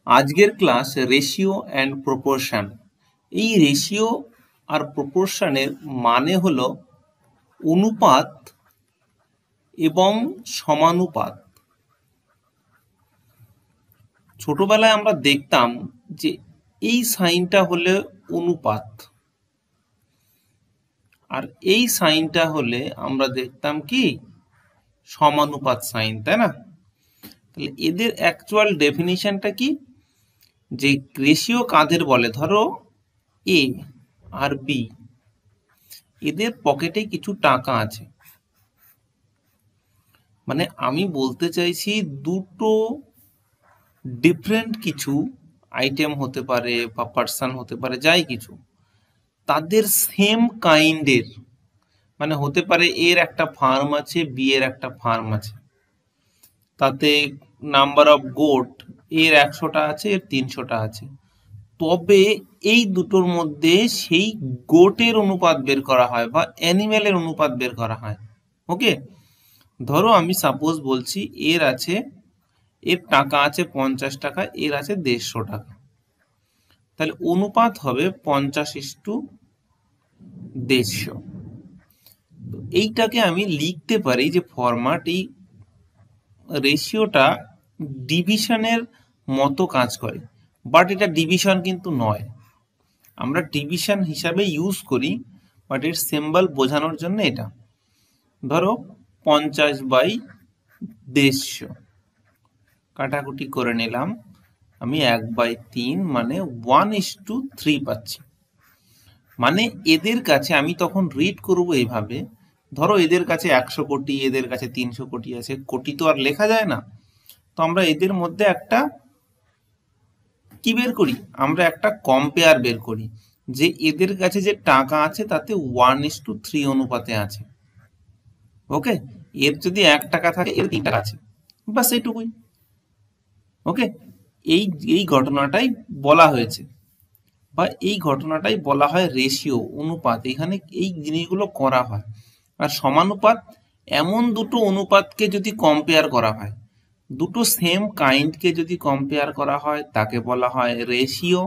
আজকের class ratio and proportion. এই ratio আর প্রপোর্শনের মানে হলো অনুপাত এবং সমানুপাত। ছোটবেলায় আমরা দেখতাম যে এই সাইনটা হলে অনুপাত আর এই সাইনটা হলে আমরা দেখতাম কি সমানুপাত সাইন, তাই না? তাহলে এদের অ্যাকচুয়াল ডেফিনিশনটা কি, যে রেশিও কাদের বলে? ধরো এ আর বি, এদের পকেটে কিছু টাকা আছে, মানে আমি বলতে চাইছি দুটো ডিফারেন্ট কিছু আইটেম হতে পারে বা পার্সন হতে পারে, যাই কিছু, তাদের সেম কাইন্ডের, মানে হতে পারে এর একটা ফার্ম আছে, বি এর একটা ফার্ম আছে, তাতে নাম্বার অফ গোট এর 100টা আছে, এর 300টা আছে, তবে এই দুটোর মধ্যে সেই গোটের অনুপাত বের করা হয় বা অ্যানিমেলের অনুপাত বের করা হয়। ওকে, ধরো আমি সাপোজ বলছি এর টাকা আছে 50 টাকা, এর আছে 150 টাকা, তাহলে অনুপাত হবে 50:150। এইটাকে আমি লিখতে পারি যে ফরম্যাট, এই রেশিওটা ডিভিশনের মতো কাজ করে, বাট এটা ডিভিশন কিন্তু নয়। আমরা ডিভিশন হিসাবে ইউজ করি, বাট এর সিম্বল বোঝানোর জন্য এটা। ধরো 50/150 কাটাকুটি করে নিলাম, আমি 1/3 মানে 1:3 পাচ্ছি। মানে এদের কাছে আমি তখন রিড করব এইভাবে, ধরো এদের কাছে 100 কোটি, এদের কাছে 300 কোটি আছে, কোটি তো আর লেখা যায় না, তো আমরা এদের মধ্যে একটা কি বের করি, আমরা একটা কম্পেয়ার বের করি, যে এদের কাছে যে টাকা আছে তাতে 1:3 অনুপাতে আছে। ওকে, এর যদি 1 টাকা থাকে, এর 3 টাকা আছে, বাস এইটুকুই। ওকে, এই ঘটনাটাই বলা হয়েছে, বা এই ঘটনাটাই বলা হয় রেশিও, অনুপাত। এখানে এই জিনিসগুলো করা হয়। আর সমানুপাত এমন দুটো অনুপাতকে যদি কম্পেয়ার করা হয়, দুটো সেম কাইন্ডকে যদি কম্পেয়ার করা হয়, তাকে বলা হয় রেশিও।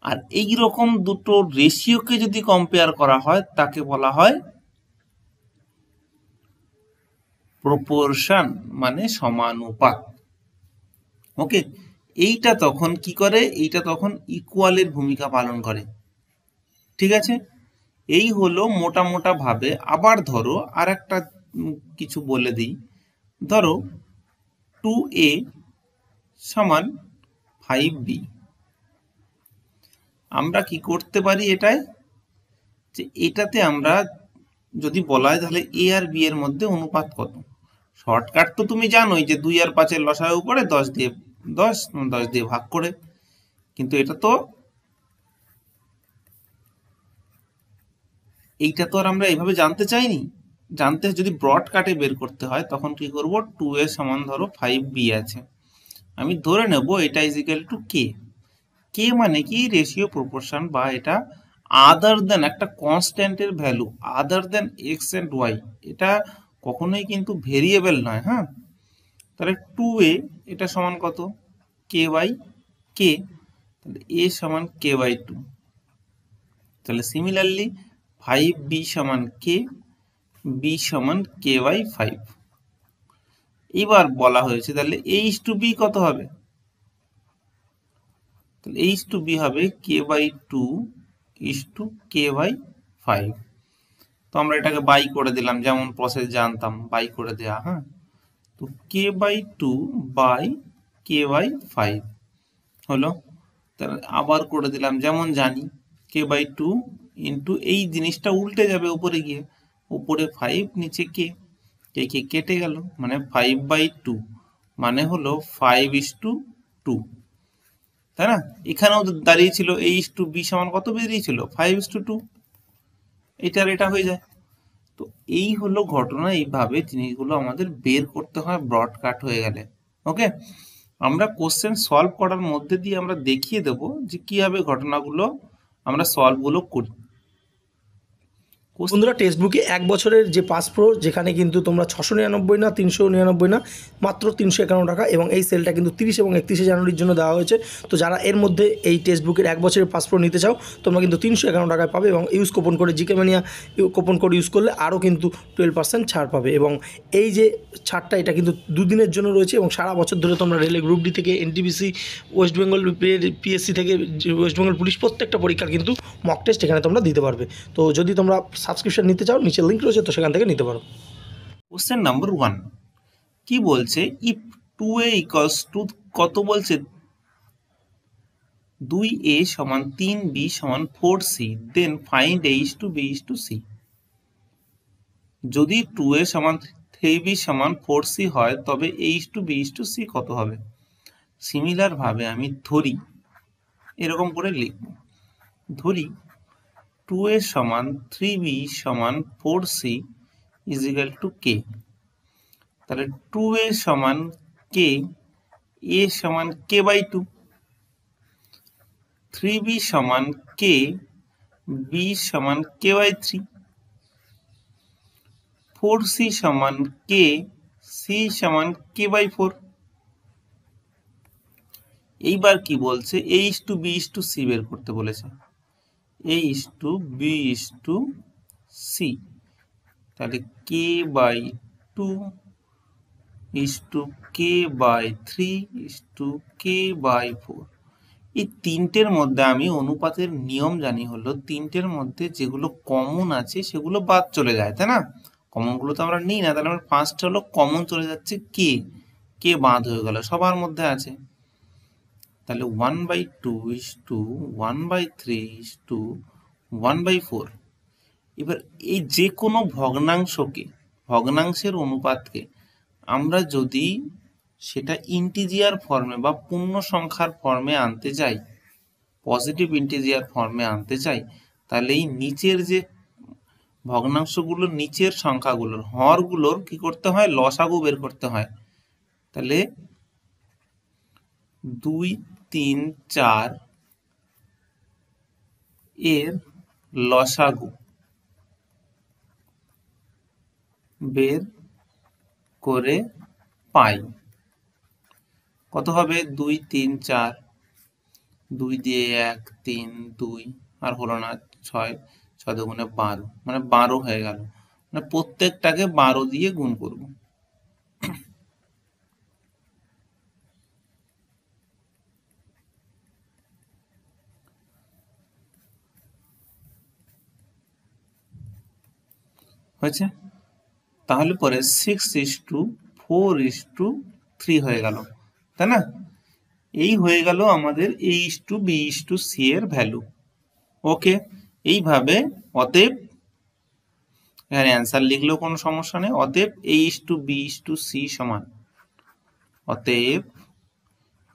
আর এই রকম দুটো রেশিওকে যদি কম্পেয়ার করা হয়, তাকে বলা হয় প্রপোর্শন, মানে সমানুপাত। ওকে, এইটা তখন কি করে, এইটা তখন ইকুয়ালের ভূমিকা পালন করে। ঠিক আছে, এই হলো মোটা ভাবে। আবার ধরো আর একটা কিছু বলে দিই, ধরো 2a সমান 5b। আমরা কি করতে পারি এটাই, যে এটাতে আমরা যদি বলা হয় তাহলে a আর b এর মধ্যে অনুপাত কত, শর্টকাট তো তুমি জানোই যে 2 আর 5 এর লসাগু করে 10 দিয়ে ভাগ করে। কিন্তু এটা তো এইটা তো আর আমরা এইভাবে জানতে চাইনি। যদি ব্রড কাটে বের করতে হয়, তখন কি করব, 2a সমান ধরো 5b আছে, আমি ধরে নেব এটা is equal to k. K মানে কি, রেশিও প্রপোর্শন, বা এটা আদার দেন একটা কনস্ট্যান্টের value, other than x and y, এটা কখনোই কিন্তু ভেরিয়েবল নয়। হ্যাঁ, তাহলে 2a এটা সমান কত, কে বাই কে, তাহলে a সমান কে বাই 2। তাহলে সিমিলারলি 5b সমান কে, b সমান কে বাই 5। এবার বলা হয়েছে তাহলে a/b কত হবে, তাহলে a/b হবে কে বাই 2:k/5। তো আমরা এটাকে বাই করে দিলাম, যেমন প্রসেস জানতাম বাই করে দেওয়া। হ্যাঁ, তো k/2/k/5 হলো। তাহলে আবার করে দিলাম যেমন জানি, k/2 ইন্টু এই জিনিসটা উল্টে যাবে উপরে গিয়ে, উপরে 5 নিচে কে, কে কেটে গেল, মানে 5/2 মানে হলো 5:2, তাই না? এখানেও দাঁড়িয়েছিল a/b সমান কত বেরিয়েছিল, 5:2। এটা হয়ে যায়। তো এই হলো ঘটনা, এইভাবে জিনিসগুলো আমাদের বের করতে হয় ব্রড কাট হয়ে গেলে। ওকে, আমরা কোশ্চেন সলভ করার মধ্যে দিয়ে আমরা দেখিয়ে দেব যে কিভাবে ঘটনাগুলো আমরা সলভ করি। বন্ধুরা টেক্সট বুকে 1 বছরের যে পাস প্রো, যেখানে কিন্তু তোমরা 699 না 399 না, মাত্র 351 টাকা, এবং এই সেলটা কিন্তু 30 এবং 31শে জানুয়ারির জন্য দেওয়া হয়েছে। তো যারা এর মধ্যে এই টেক্সট বুকের 1 বছরের পাস প্রো নিতে চাও, তোমরা কিন্তু 351 টাকায় পাবে, এবং use coupon code GK mania coupon code use করলে আরও কিন্তু 12% ছাড় পাবে। এবং এই যে ছাড়টা, এটা কিন্তু 2 দিনের জন্য রয়েছে, এবং সারা বছর ধরে তোমরা রেলে গ্রুপ ডি থেকে, এনটিপিসি, ওয়েস্ট বেঙ্গল পিএসসি থেকে, ওয়েস্ট বেঙ্গল পুলিশ প্রত্যেকটা পরীক্ষার কিন্তু মক টেস্ট এখানে তোমরা দিতে পারবে। তো যদি তোমরা সাবস্ক্রিপশন নিতে চাও, নিচে লিঙ্ক রয়েছে, তো সেখান থেকে নিতে পারো। কোশ্চেন নাম্বার 1 কি বলছে, ইফ 2a ইকুয়ালস টু কত বলছে, 2a সমান 3b সমান 4c, then find a is to b is to c। যদি 2a সমান 3b সমান 4c হয়, তবে a is to b is to c কত হবে? সিমিলার ভাবে আমি ধরি, এরকম করে লিখব, ধরি 2a সমান 3b সমান 4c is equal two k। তাহলে 2a সমান k, a সমান k বাই 2, 3b সমান k, b সমান k বাই 3, 4c সমান k, c সমান k বাই 4। এইবার কি বলছে, a is to b is to c বের করতে বলেছে, a is to b is to c। তাহলে k by 2 is to k by 3 is to k by 4। এই তিনটের মধ্যে আমি অনুপাতের নিয়ম জানি হলো, তিনটের মধ্যে যেগুলো কমন আছে সেগুলো বাদ চলে যায়, তাই না? কমনগুলো তো আমরা নিই না, তাহলে আমার ফার্স্ট হলো কমন চলে যাচ্ছে কে, কে বাদ হয়ে গেল, সবার মধ্যে আছে। তাহলে 1/2 ইজ টু 1/3 ইজ টু 1/4। এবার এই যে কোনো ভগ্নাংশকে, ভগ্নাংশের অনুপাতকে আমরা যদি সেটা ইন্টিজিয়ার ফর্মে বা পূর্ণ সংখ্যার ফর্মে আনতে চাই, পজিটিভ ইন্টিজিয়ার ফর্মে আনতে চাই, তাহলে এই নিচের যে ভগ্নাংশগুলোর নিচের সংখ্যাগুলোর হরগুলোর কি করতে হয়, লসাগু বের করতে হয়। তাহলে 2, 3, 4 এর লসাগু বের করে পাই, কত হবে? 2, 3, 4, 2 দিয়ে 1, 3, 2, আর হলো না 6, 6 দুগুণে 12, মানে 12 হয়ে গেল। মানে প্রত্যেকটাকে 12 দিয়ে গুণ করব। হয়েছে? তাহলে পরে 6:4:3 হয়ে গেল, তাই না? এই হয়ে গেল আমাদের a:b:c এর ভ্যালু। ওকে, এইভাবে অতএব এখানে অ্যান্সার লিখলেও কোনো সমস্যা নেই। অতএব a:b:c সমান, অতএব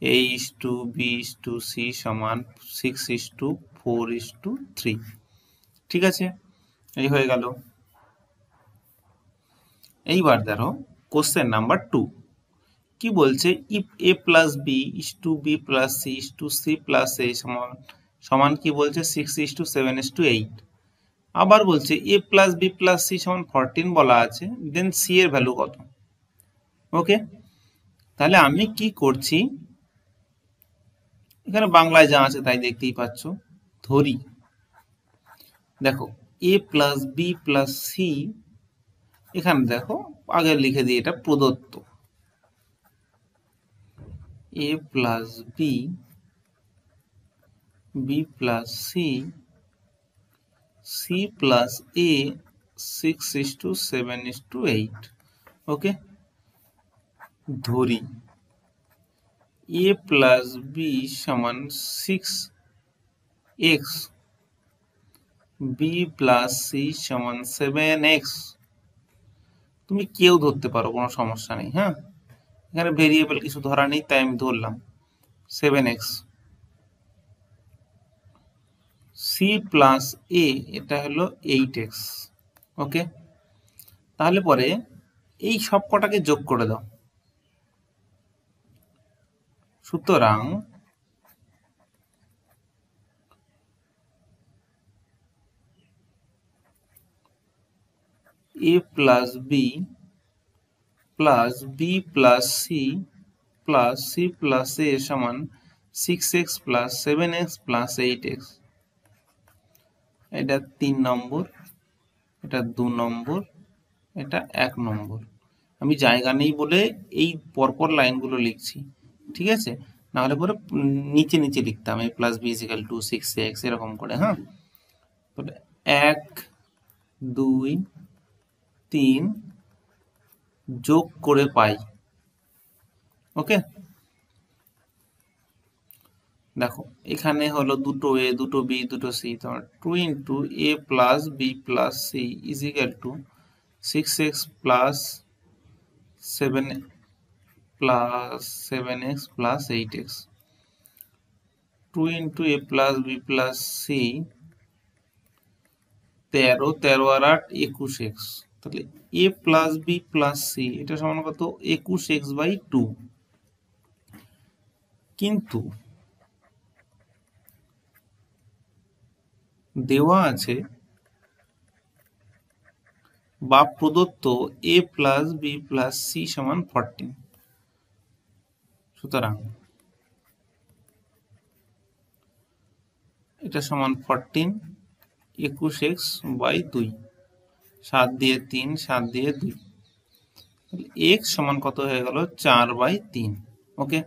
a:b:c সমান 6:4:3। ঠিক আছে, এই হয়ে গেল। এইবার ধরো কোশ্চেন নাম্বার 2 কি বলছে, if a plus b is to b plus c is to c plus a সমান কি বলছে, 6:7:8। আবার বলছে a plus B plus C সমান 14 বলা আছে, দেন সি এর ভ্যালু কত? ওকে, তাহলে আমি কি করছি, এখানে বাংলায় যা আছে তাই দেখতেই পাচ্ছ। ধরি, দেখো a plus B plus c, এখানে দেখো আগে লিখে দিই, এটা প্রদত্ত। a plus b, b plus c, c plus a, 6:7:8। Okay, ধরি a প্লাস বি সমান 6x, বি প্লাস সি সমান 7x। তুমি কেউ ধরতে পারো, কোনো সমস্যা নেই। হ্যাঁ, এখানে ভেরিয়েবল কিছু ধরা নেই, তাই আমি ধরলাম 7x। সি প্লাস এ, এটা হলো 8x। ওকে, তাহলে পরে এই সব কটাকে যোগ করে দাও। সুতরাং a plus B plus B plus c plus c plus a সমান 6x plus 7x plus 8x। এটা 3 নম্বর, এটা 2 নম্বর, এটা 1 নম্বর। আমি জায়গা নেই বলে এই পরপর লাইনগুলো লিখছি, ঠিক আছে? নাহলে পরে নিচে নিচে লিখতাম a plus B equal to 6x এরকম করে। হ্যাঁ, তাহলে 1 2 3 যোগ করে পাই। ওকে, দেখো এখানে হলো দুটো a দুটো b দুটো c, তোমার 2 into a plus B plus C equal to 6x plus 7 plus 7x plus 8x। 2 into a plus B plus C 13, 13 আর 8 21x। তাহলে a plus B plus C এটা সমান কত? 21x/2। কিন্তু দেওয়া আছে বা প্রদত্ত a plus B plus C সমান 14। সুতরাং এটা সমান 14, 21x/2, 7 দিয়ে 3, 7 দিয়ে 2, x সমান কত হয়ে গেল? 4/3। ওকে,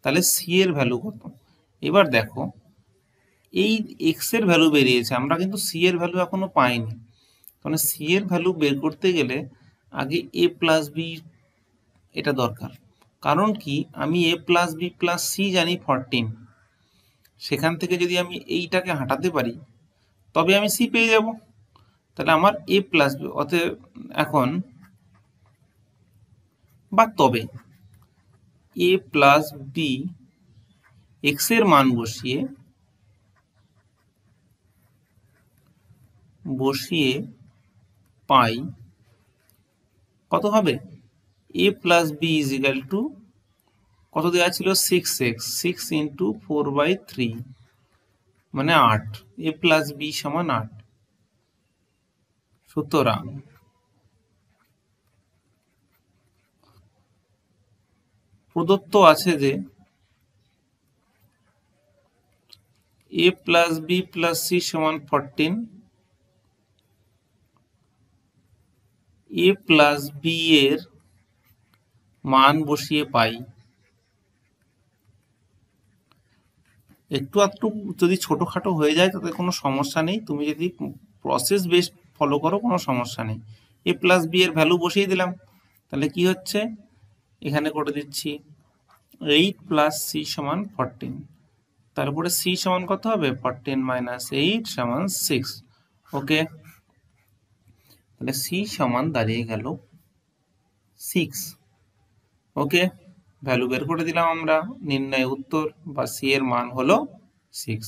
তাহলে সি এর ভ্যালু কত? এবার দেখো এই x এর ভ্যালু বেরিয়েছে, আমরা কিন্তু সি এর ভ্যালু এখনো পাইনি। কারণ সি এর ভ্যালু বের করতে গেলে আগে a প্লাস বি এটা দরকার। কারণ কি, আমি a plus B plus C জানি 14, সেখান থেকে যদি আমি এইটাকে হাঁটাতে পারি তবে আমি সি পেয়ে যাব। তাহলে আমার a প্লাস বি, অতএব এখন বা তবে a প্লাস বি x এর মান বসিয়ে পাই কত হবে? a plus B equal to কত দেওয়া ছিল? 6x, 6 ইন্টু 4/3 মানে 8, a প্লাস বি সমান 8। সুতরাং প্রদত্ত আছে যে a plus B plus C সমান 14, a প্লাস বি এর মান বসিয়ে পাই। একটু আধটু যদি ছোটখাটো হয়ে যায় তাতে কোনো সমস্যা নেই, তুমি যদি প্রসেস বেস ফলো করো কোনো সমস্যা নেই। a প্লাস বি এর ভ্যালু বসিয়ে দিলাম, তাহলে কি হচ্ছে? এখানে করে দিচ্ছি 8 প্লাস সি সমান 14, তারপরে সি সমান কত হবে? 14 মাইনাস 8 সমান 6। ওকে, তাহলে সি সমান দাঁড়িয়ে গেল 6। ওকে, ভ্যালু বের করে দিলাম আমরা, নির্ণয় উত্তর বা সি এর মান হলো 6।